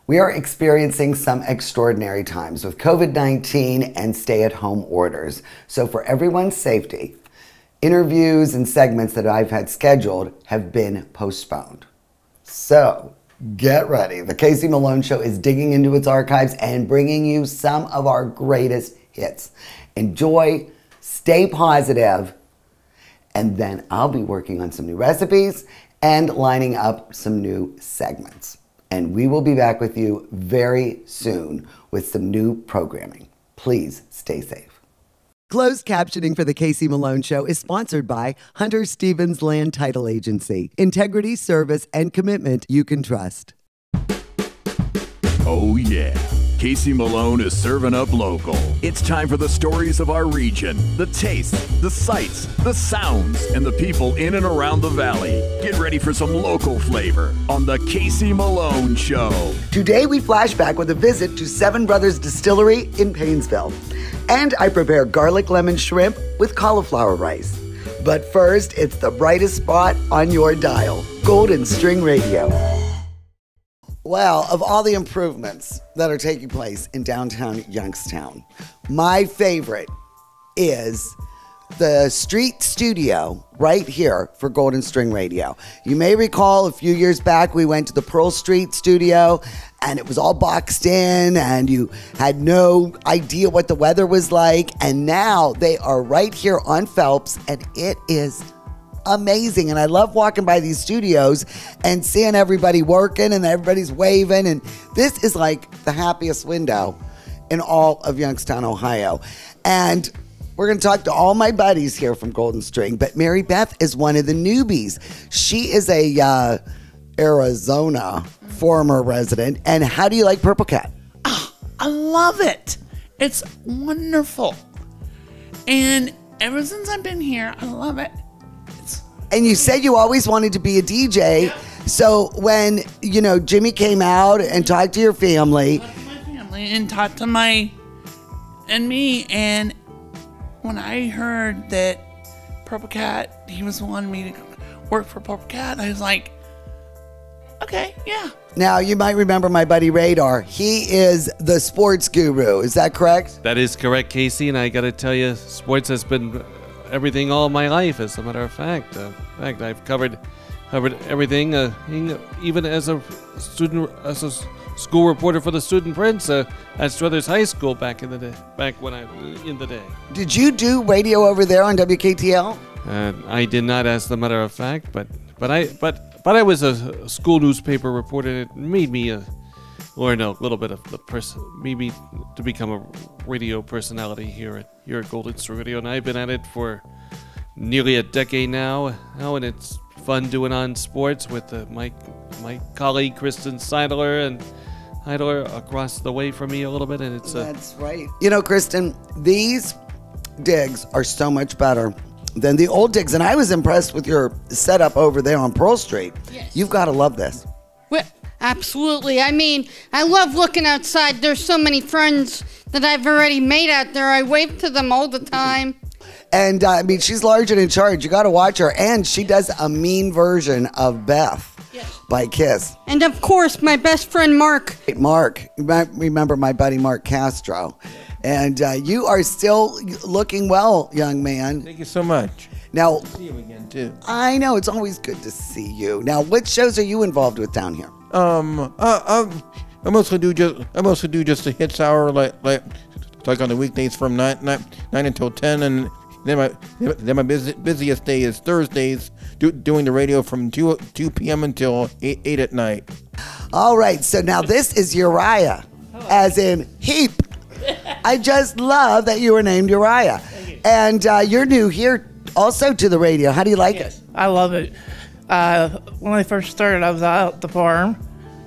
We are experiencing some extraordinary times with COVID-19 and stay-at-home orders. So for everyone's safety, interviews and segments that I've had scheduled have been postponed. So get ready. The Casey Malone Show is digging into its archives and bringing you some of our greatest hits. Enjoy, stay positive, and then I'll be working on some new recipes and lining up some new segments. And we will be back with you very soon with some new programming. Please stay safe. Closed captioning for the Casey Malone Show is sponsored by Hunter Stevens Land Title Agency. Integrity, service, and commitment you can trust. Oh yeah, Casey Malone is serving up local. It's time for the stories of our region, the tastes, the sights, the sounds, and the people in and around the valley. Get ready for some local flavor on the Casey Malone Show. Today we flash back with a visit to Seven Brothers Distillery in Painesville. And I prepare garlic lemon shrimp with cauliflower rice. But first, it's the brightest spot on your dial, Golden String Radio. Well, of all the improvements that are taking place in downtown Youngstown, my favorite is the street studio right here for Golden String Radio. You may recall a few years back we went to the Pearl Street studio and it was all boxed in and you had no idea what the weather was like. And now they are right here on Phelps and it is amazing. And I love walking by these studios and seeing everybody working and everybody's waving. And this is like the happiest window in all of Youngstown, Ohio. And we're going to talk to all my buddies here from Golden String. But Mary Beth is one of the newbies. She is a Arizona former resident. And how do you like Purple Cat? Oh, I love it. It's wonderful. And ever since I've been here, I love it. And you said you always wanted to be a DJ. Yeah. So when, you know, Jimmy came out and talked to your family. Talked to my family and talked to me. And when I heard that Purple Cat, he was wanting me to work for Purple Cat, I was like, okay, yeah. Now, you might remember my buddy Radar. He is the sports guru. Is that correct? That is correct, Casey. And I got to tell you, sports has been everything all my life, as a matter of fact. I've covered everything, even as a student, as a school reporter for the Student Prince at Struthers High School back in the day. Did you do radio over there on WKTL? I did not, as a matter of fact, but I was a school newspaper reporter. And it made me learn a little bit of maybe to become a radio personality here at Golden String Radio, and I've been at it for nearly a decade now, and it's fun doing on sports with my colleague Kristen Seidler and Heidler across the way from me a little bit, and it's that's right. You know, Kristen, these digs are so much better than the old digs, and I was impressed with your setup over there on Pearl Street. Yes. You've got to love this. Well, absolutely. I mean, I love looking outside. There's so many friends that I've already made out there. I wave to them all the time. And I mean, she's large and in charge. You got to watch her. And she does a mean version of Beth. Yes. By Kiss. And of course, my best friend Mark. Mark, you might remember my buddy Mark Castro. And you are still looking well, young man. Thank you so much. Now, See you again too. I know it's always good to see you. Now, what shows are you involved with down here? I mostly do just a hits hour like on the weekdays from 9 until 10, and then my busiest day is Thursdays, doing the radio from 2 p.m. until 8 at night. All right, so now this is Uriah, as in heap. I just love that you were named Uriah. And you're new here also to the radio. How do you like it? I love it. When I first started, I was out at the farm,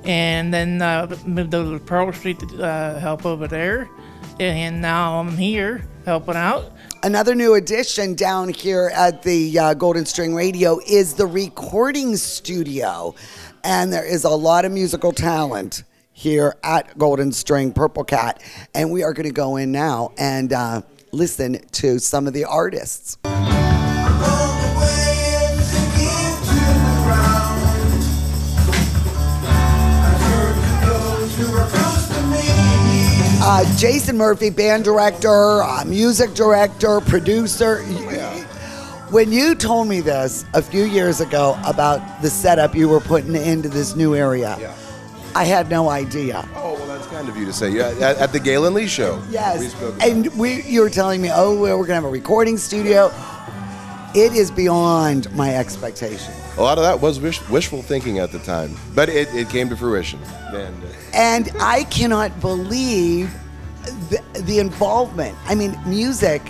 and then moved over to Pearl Street to help over there. And now I'm here helping out. Another new addition down here at the Golden String Radio is the recording studio. And there is a lot of musical talent here at Golden String Purple Cat. And we are going to go in now and listen to some of the artists. Jason Murphy, band director, music director, producer. When you told me this a few years ago about the setup you were putting into this new area, I had no idea. Oh, well, that's kind of you to say. Yeah, at the Galen Lee show. Yes, and you were telling me, oh, we're going to have a recording studio. It is beyond my expectation. A lot of that was wishful thinking at the time, but it came to fruition. And I cannot believe the involvement. I mean, music,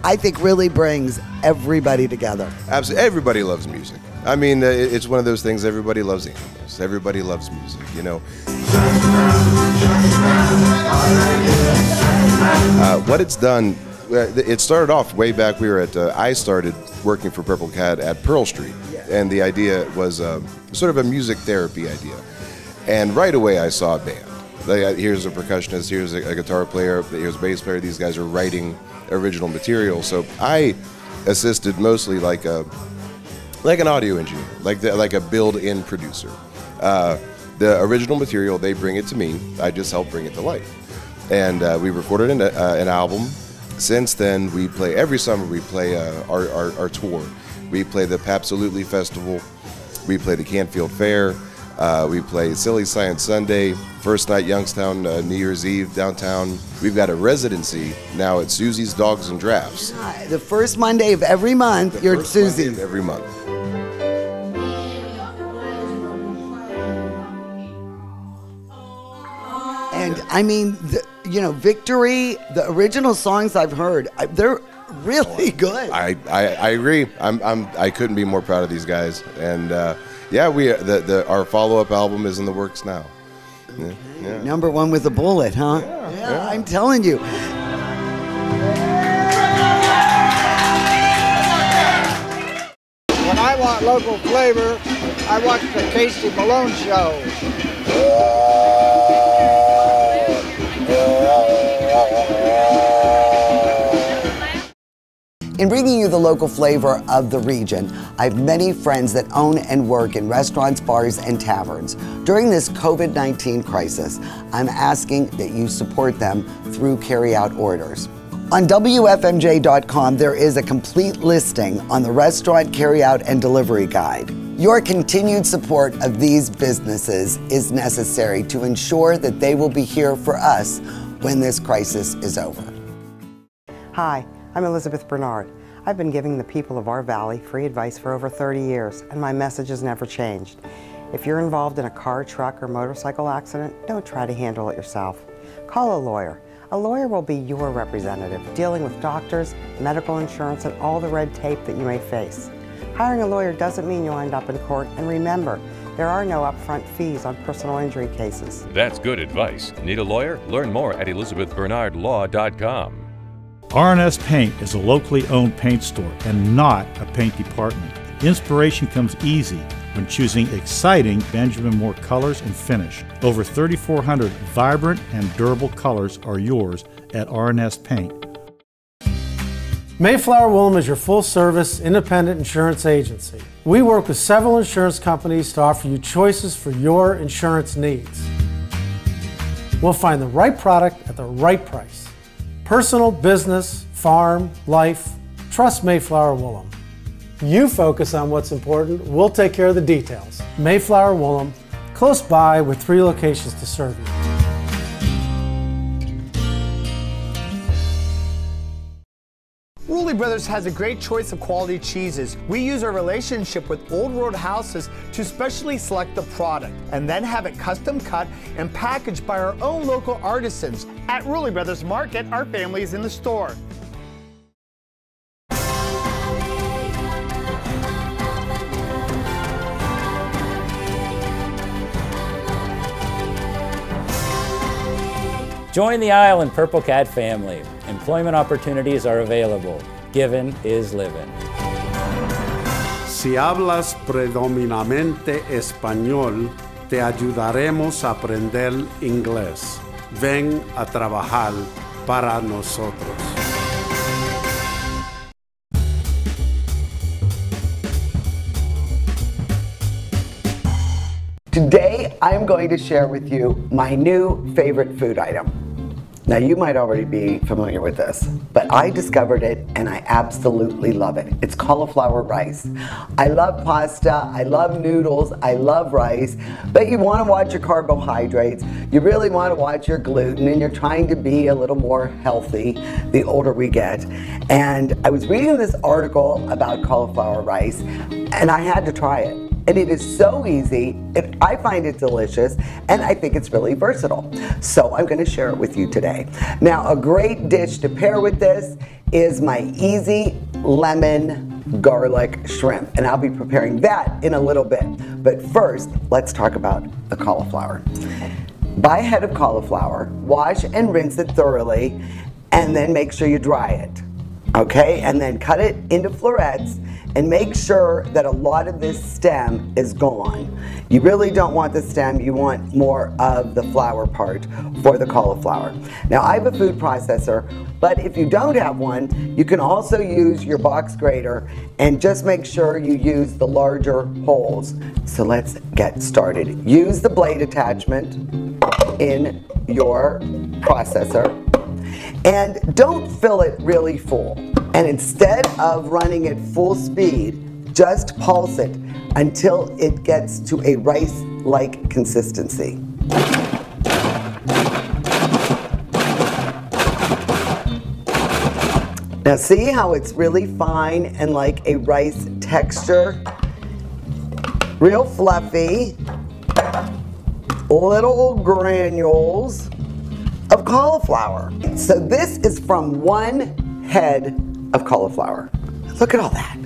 I think, really brings everybody together. Absolutely. Everybody loves music. I mean, it's one of those things, everybody loves animals. Everybody loves music, you know. What it's done, it started off way back. I started working for Purple Cat at Pearl Street, and the idea was sort of a music therapy idea. And right away I saw a band. Here's a percussionist, here's a guitar player, here's a bass player. These guys are writing original material. So I assisted mostly like an audio engineer, like a build-in producer. The original material, they bring it to me. I just help bring it to life. And we recorded an album. Since then, we play every summer. We play our tour. We play the Papsalutely Festival. We play the Canfield Fair. We play Silly Science Sunday. First night Youngstown, New Year's Eve downtown. We've got a residency now at Susie's Dogs and Drafts. The first Monday of every month, you're at Susie's. Every month. And I mean, Victory, the original songs I've heard, they're really good. I agree. I couldn't be more proud of these guys. And our follow-up album is in the works now. Yeah. Number one with a bullet, huh? Yeah, I'm telling you. When I want local flavor, I watch the Casey Malone Show. In bringing you the local flavor of the region, I have many friends that own and work in restaurants, bars, and taverns. During this COVID-19 crisis, I'm asking that you support them through carry-out orders. On WFMJ.com, there is a complete listing on the restaurant carry-out and delivery guide. Your continued support of these businesses is necessary to ensure that they will be here for us when this crisis is over. Hi, I'm Elizabeth Bernard. I've been giving the people of our valley free advice for over 30 years, and my message has never changed. If you're involved in a car, truck, or motorcycle accident, don't try to handle it yourself. Call a lawyer. A lawyer will be your representative, dealing with doctors, medical insurance, and all the red tape that you may face. Hiring a lawyer doesn't mean you'll end up in court, and remember, there are no upfront fees on personal injury cases. That's good advice. Need a lawyer? Learn more at ElizabethBernardLaw.com. R&S Paint is a locally owned paint store and not a paint department. Inspiration comes easy when choosing exciting Benjamin Moore colors and finish. Over 3,400 vibrant and durable colors are yours at R&S Paint. Mayflower Woolham is your full-service, independent insurance agency. We work with several insurance companies to offer you choices for your insurance needs. We'll find the right product at the right price. Personal, business, farm, life, trust Mayflower Woolham. You focus on what's important, we'll take care of the details. Mayflower Woolham, close by with 3 locations to serve you. Rulli Brothers has a great choice of quality cheeses. We use our relationship with Old Road Houses to specially select the product and then have it custom cut and packaged by our own local artisans. At Rulli Brothers Market, our family is in the store. Join the Island Purple Cat family. Employment opportunities are available. Given is living. Si hablas predominantemente español, te ayudaremos a aprender inglés. Ven a trabajar para nosotros. Today, I'm going to share with you my new favorite food item. Now you might already be familiar with this, but I discovered it and I absolutely love it. It's cauliflower rice. I love pasta, I love noodles, I love rice, but you want to watch your carbohydrates, you really want to watch your gluten, and you're trying to be a little more healthy the older we get. And I was reading this article about cauliflower rice and I had to try it. And it is so easy, and I find it delicious, and I think it's really versatile. So I'm going to share it with you today. Now, a great dish to pair with this is my easy lemon garlic shrimp, and I'll be preparing that in a little bit. But first, let's talk about the cauliflower. Buy a head of cauliflower, wash and rinse it thoroughly, and then make sure you dry it. Okay, and then cut it into florets and make sure that a lot of this stem is gone. You really don't want the stem, you want more of the flower part for the cauliflower. Now I have a food processor, but if you don't have one, you can also use your box grater and just make sure you use the larger holes. So let's get started. Use the blade attachment in your processor. And don't fill it really full. And instead of running at full speed, just pulse it until it gets to a rice-like consistency. Now see how it's really fine and like a rice texture? Real fluffy, little granules of cauliflower. So this is from one head of cauliflower. Look at all that.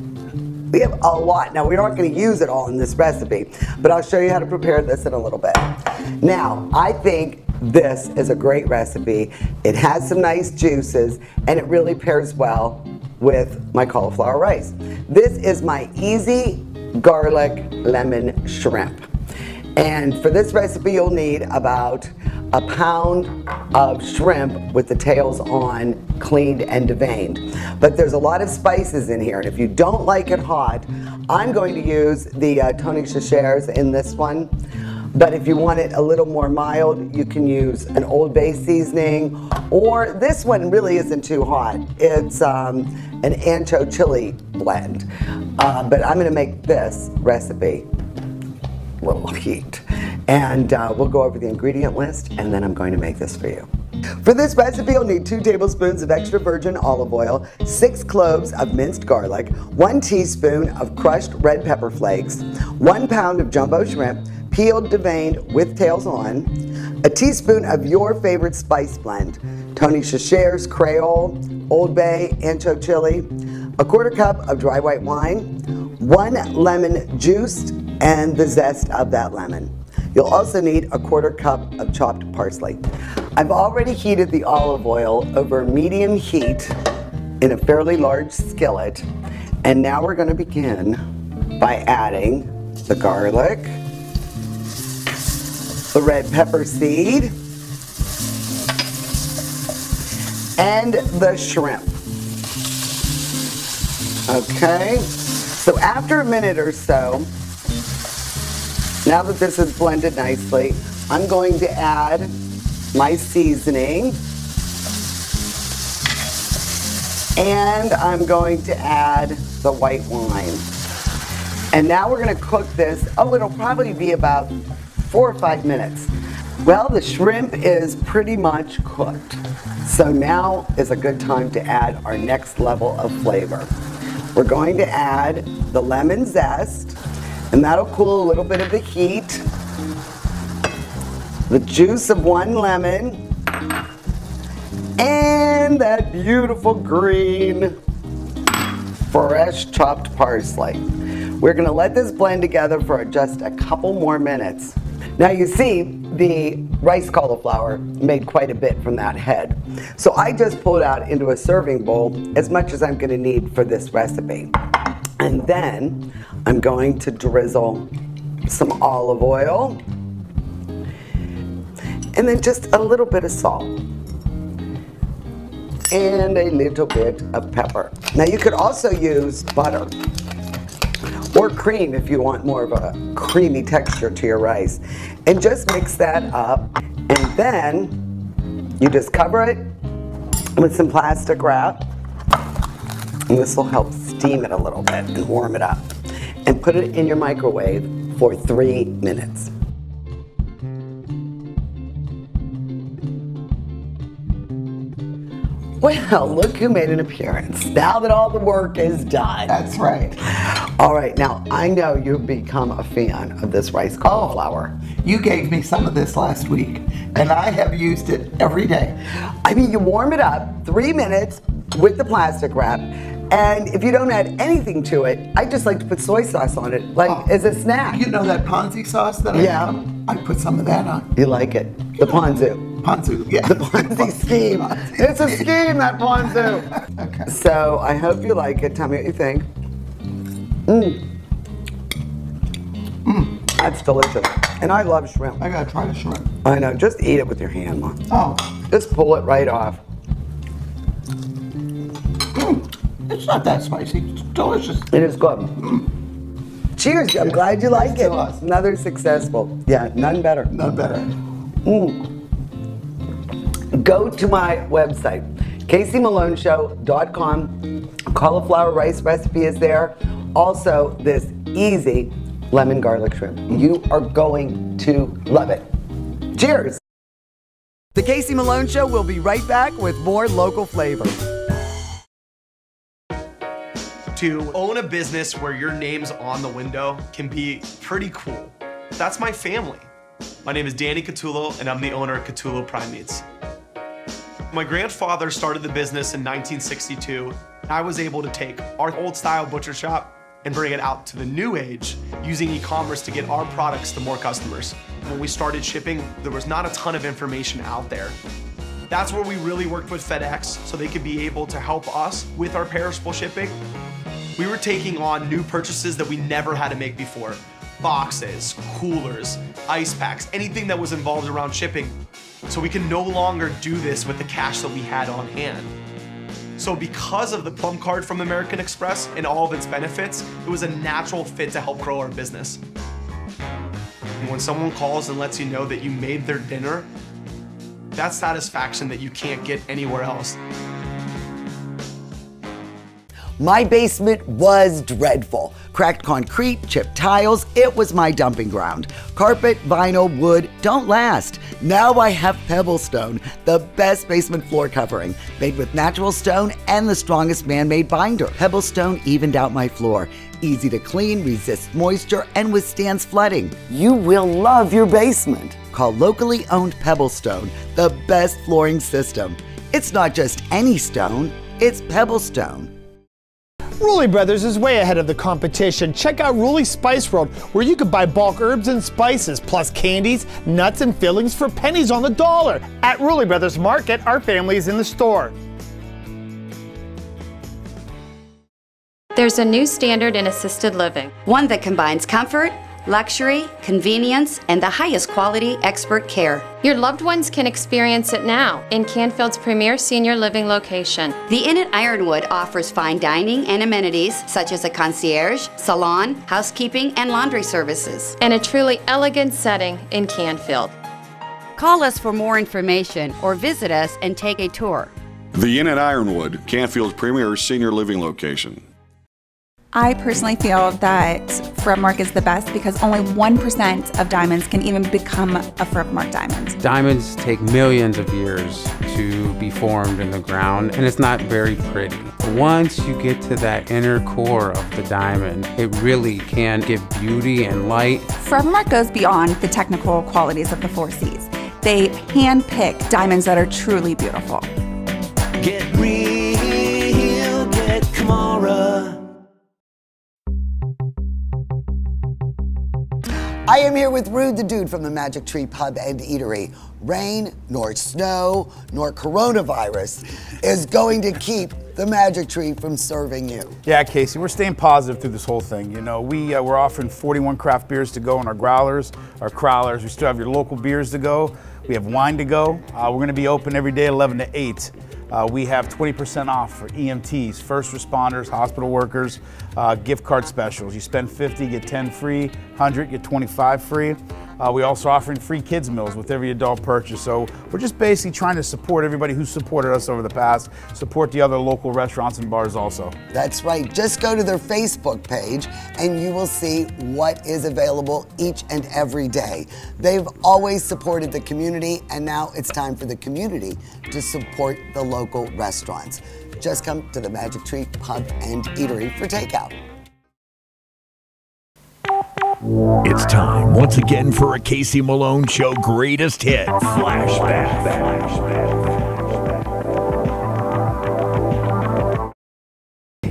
We have a lot. Now we're not going to use it all in this recipe, but I'll show you how to prepare this in a little bit. Now, I think this is a great recipe. It has some nice juices and it really pairs well with my cauliflower rice. This is my easy garlic lemon shrimp. And for this recipe, you'll need about a pound of shrimp with the tails on, cleaned and deveined. But there's a lot of spices in here, and if you don't like it hot, I'm going to use the Tony Chachere's in this one. But if you want it a little more mild, you can use an Old Bay seasoning, or this one really isn't too hot. It's an ancho chili blend. But I'm going to make this recipe a little heat. And we'll go over the ingredient list, and then I'm going to make this for you. For this recipe, you'll need 2 tablespoons of extra virgin olive oil, 6 cloves of minced garlic, 1 teaspoon of crushed red pepper flakes, 1 pound of jumbo shrimp, peeled, deveined with tails on, a teaspoon of your favorite spice blend, Tony Chachere's Creole, Old Bay, ancho chili, a 1/4 cup of dry white wine, 1 lemon juiced, and the zest of that lemon. You'll also need a 1/4 cup of chopped parsley. I've already heated the olive oil over medium heat in a fairly large skillet. And now we're going to begin by adding the garlic, the red pepper seed, and the shrimp. Okay, so after a minute or so, now that this is blended nicely, I'm going to add my seasoning, and I'm going to add the white wine. And now we're going to cook this, it'll probably be about 4 or 5 minutes. Well, the shrimp is pretty much cooked. So now is a good time to add our next level of flavor. We're going to add the lemon zest, and that'll cool a little bit of the heat. The juice of 1 lemon, and that beautiful green, fresh chopped parsley. We're going to let this blend together for just a couple more minutes. Now you see, the rice cauliflower made quite a bit from that head. So I just pulled out into a serving bowl as much as I'm going to need for this recipe. And then I'm going to drizzle some olive oil, and then just a little bit of salt, and a little bit of pepper. Now you could also use butter or cream if you want more of a creamy texture to your rice. And just mix that up, and then You just cover it with some plastic wrap, and this will help steam it a little bit and warm it up. And put it in your microwave for 3 minutes. Well, look who made an appearance. Now that all the work is done. That's right. All right, now I know you've become a fan of this rice cauliflower. You gave me some of this last week, and I have used it every day. I mean, you warm it up 3 minutes with the plastic wrap, and if you don't add anything to it, I just like to put soy sauce on it, like as a snack. You know that Ponzi sauce that I put some of that on. You like it? The ponzu. Ponzu, yeah. The Ponzi scheme. It's a scheme, that ponzu. Okay. So I hope you like it. Tell me what you think. That's delicious. And I love shrimp. I gotta try the shrimp. I know. Just eat it with your hand, Mom. Oh. Just pull it right off. It's not that spicy. It's delicious. It is good. Cheers. I'm glad you like it. Another successful. Yeah, none better. None better. Go to my website, caseymalonесhow.com. Cauliflower rice recipe is there. Also, this easy lemon garlic shrimp. You are going to love it. Cheers. The Casey Malone Show will be right back with more local flavor. To own a business where your name's on the window can be pretty cool. That's my family. My name is Danny Catullo, and I'm the owner of Catullo Prime Meats. My grandfather started the business in 1962. I was able to take our old style butcher shop and bring it out to the new age using e-commerce to get our products to more customers. When we started shipping, there was not a ton of information out there. That's where we really worked with FedEx so they could be able to help us with our perishable shipping. We were taking on new purchases that we never had to make before. Boxes, coolers, ice packs, anything that was involved around shipping. So we can no longer do this with the cash that we had on hand. So because of the Plum Card from American Express and all of its benefits, it was a natural fit to help grow our business. And when someone calls and lets you know that you made their dinner, that's satisfaction that you can't get anywhere else. My basement was dreadful. Cracked concrete, chipped tiles, it was my dumping ground. Carpet, vinyl, wood don't last. Now I have Pebblestone, the best basement floor covering, made with natural stone and the strongest man-made binder. Pebblestone evened out my floor. Easy to clean, resists moisture, and withstands flooding. You will love your basement. Call locally owned Pebblestone, the best flooring system. It's not just any stone, it's Pebblestone. Rulli Brothers is way ahead of the competition. Check out Rulli Spice World, where you can buy bulk herbs and spices, plus candies, nuts, and fillings for pennies on the dollar. At Rulli Brothers Market, our family is in the store. There's a new standard in assisted living. One that combines comfort, luxury, convenience, and the highest quality expert care. Your loved ones can experience it now in Canfield's premier senior living location. The Inn at Ironwood offers fine dining and amenities such as a concierge, salon, housekeeping, and laundry services. And a truly elegant setting in Canfield. Call us for more information or visit us and take a tour. The Inn at Ironwood, Canfield's premier senior living location. I personally feel that Forever Mark is the best because only 1% of diamonds can even become a Forever Mark diamond. Diamonds take millions of years to be formed in the ground, and it's not very pretty. Once you get to that inner core of the diamond, it really can give beauty and light. Forever Mark goes beyond the technical qualities of the 4 Cs. They hand-pick diamonds that are truly beautiful. Get real, get Kamara. I am here with Rude the Dude from the Magic Tree Pub and Eatery. Rain, nor snow, nor coronavirus is going to keep the Magic Tree from serving you. Yeah, Casey, we're staying positive through this whole thing. You know, we're offering 41 craft beers to go in our growlers, our crowlers. We still have your local beers to go. We have wine to go. We're going to be open every day 11 to 8. We have 20% off for EMTs, first responders, hospital workers, gift card specials. You spend $50, get 10 free, 100, get 25 free. We also offering free kids meals with every adult purchase. So we're just basically trying to support everybody who's supported us over the past, support the other local restaurants and bars also. That's right. Just go to their Facebook page and you will see what is available each and every day. They've always supported the community, and now it's time for the community to support the local restaurants. Just come to the Magic Tree Pub and Eatery for takeout. It's time once again for a Casey Malone Show Greatest Hit Flashback.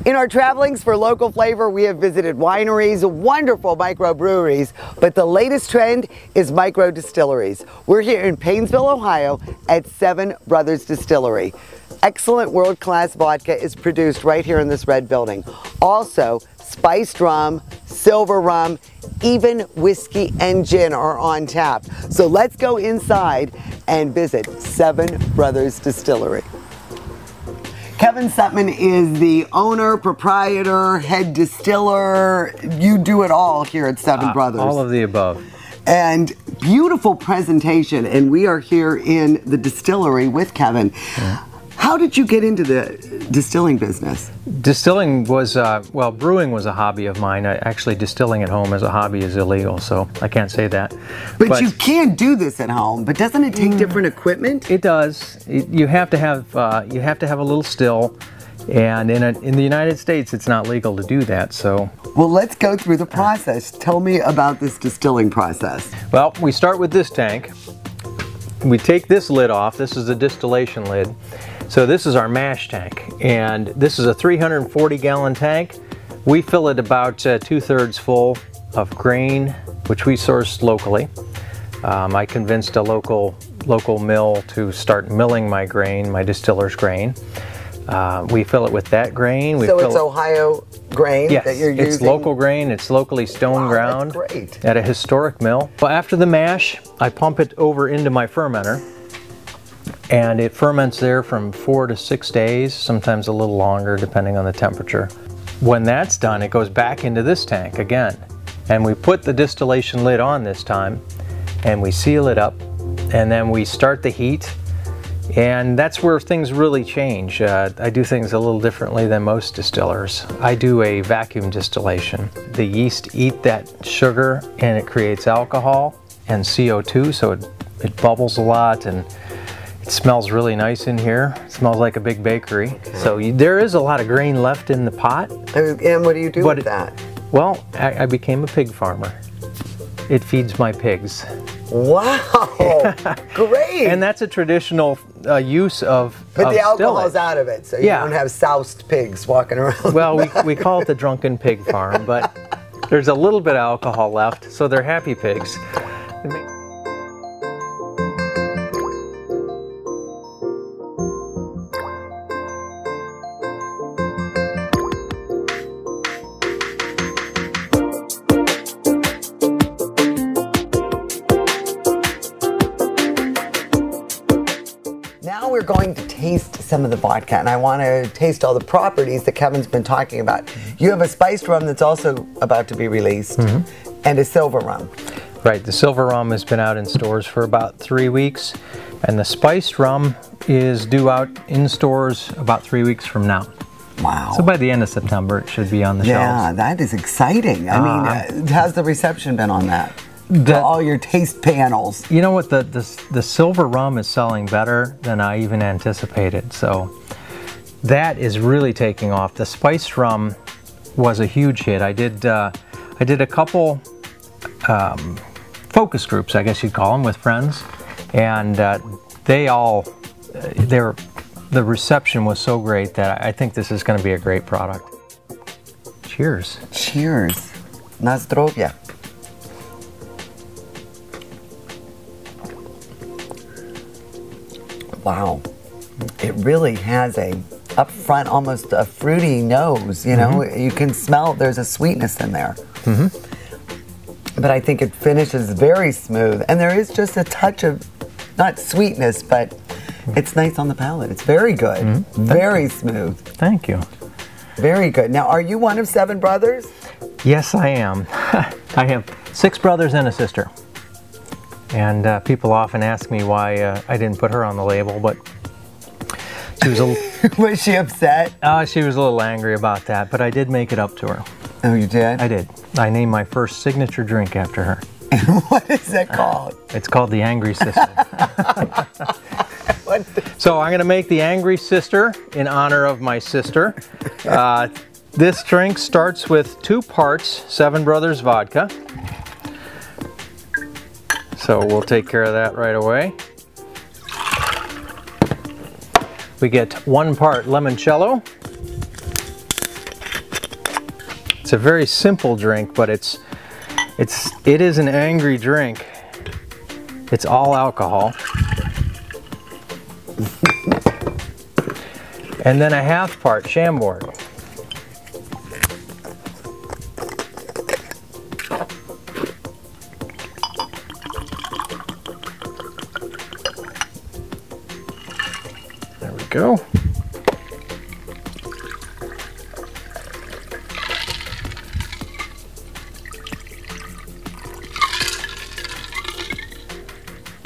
In our travelings for local flavor, we have visited wineries, wonderful microbreweries, but the latest trend is micro distilleries. We're here in Paynesville, Ohio at Seven Brothers Distillery. Excellent world-class vodka is produced right here in this red building. Also, spiced rum, silver rum, even whiskey and gin are on tap. So let's go inside and visit Seven Brothers Distillery. Kevin Sutman is the owner, proprietor, head distiller. You do it all here at Seven Brothers. All of the above. And beautiful presentation, and we are here in the distillery with Kevin. Yeah. How did you get into the distilling business? Distilling was, well, brewing was a hobby of mine. Actually, distilling at home as a hobby is illegal, so I can't say that. But you can do this at home, but doesn't it take different equipment? It does. You have to have a little still, and in the United States, it's not legal to do that, so. Well, let's go through the process. Tell me about this distilling process. Well, we start with this tank. We take this lid off. This is the distillation lid. So this is our mash tank, and this is a 340-gallon tank. We fill it about 2/3 full of grain, which we source locally. I convinced a local mill to start milling my grain, my distiller's grain. We fill it with that grain. So it's Ohio grain that you're using? It's local grain. It's locally stone ground. That's great. At a historic mill. Well, after the mash, I pump it over into my fermenter. And it ferments there from 4 to 6 days, sometimes a little longer depending on the temperature. When that's done, it goes back into this tank again. And we put the distillation lid on this time, and we seal it up, and then we start the heat. And that's where things really change. I do things a little differently than most distillers. I do a vacuum distillation. The yeast eat that sugar, and it creates alcohol and CO2, so it bubbles a lot, and it smells really nice in here. It smells like a big bakery. So there is a lot of grain left in the pot. And what do you do with that? Well, I became a pig farmer. It feeds my pigs. Wow, great. And that's a traditional use of But the stillage. alcohol's out of it, so you don't have soused pigs walking around. Well, we call it the drunken pig farm, but there's a little bit of alcohol left, so they're happy pigs. Now we're going to taste some of the vodka, and I want to taste all the properties that Kevin's been talking about. You have a spiced rum that's also about to be released, and a silver rum. Right, the silver rum has been out in stores for about 3 weeks, and the spiced rum is due out in stores about 3 weeks from now. Wow. So by the end of September, it should be on the Yeah, shelves. that is exciting. I mean, how's the reception been on that? All your taste panels. You know what, the silver rum is selling better than I even anticipated, so that is really taking off. The spiced rum was a huge hit. I did a couple focus groups, I guess you'd call them, with friends, and the reception was so great that I think this is going to be a great product. Cheers. Cheers. Na zdrowie. Wow. It really has a up front, almost a fruity nose, you know? You can smell there's a sweetness in there. But I think it finishes very smooth. And there is just a touch of, not sweetness, but it's nice on the palate. It's very good. Very smooth. Thank you. Very good. Now, are you one of 7 brothers? Yes, I am. I have 6 brothers and a sister. And people often ask me why I didn't put her on the label, but she was a Was she upset? She was a little angry about that, but I did make it up to her. Oh, you did? I did. I named my first signature drink after her. What is that called? It's called the Angry Sister. So I'm going to make the Angry Sister in honor of my sister. This drink starts with 2 parts Seven Brothers vodka. So we'll take care of that right away. We get 1 part limoncello. It's a very simple drink, but it is an angry drink. It's all alcohol. And then a 1/2 part Chambord. There we go.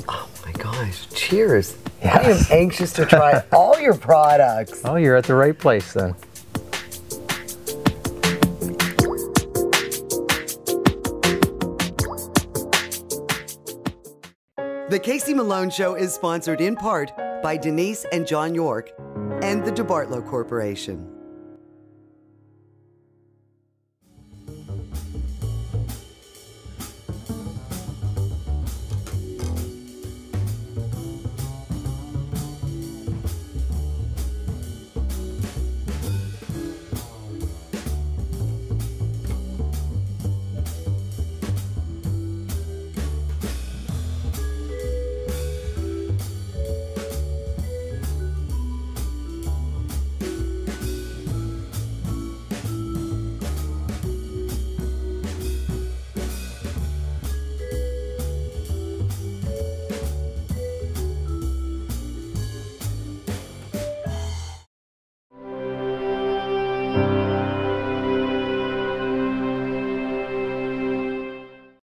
Oh my gosh, cheers. Yes. I am anxious to try all your products. Oh, you're at the right place then. The Casey Malone Show is sponsored in part by Denise and John York and the DeBartolo Corporation.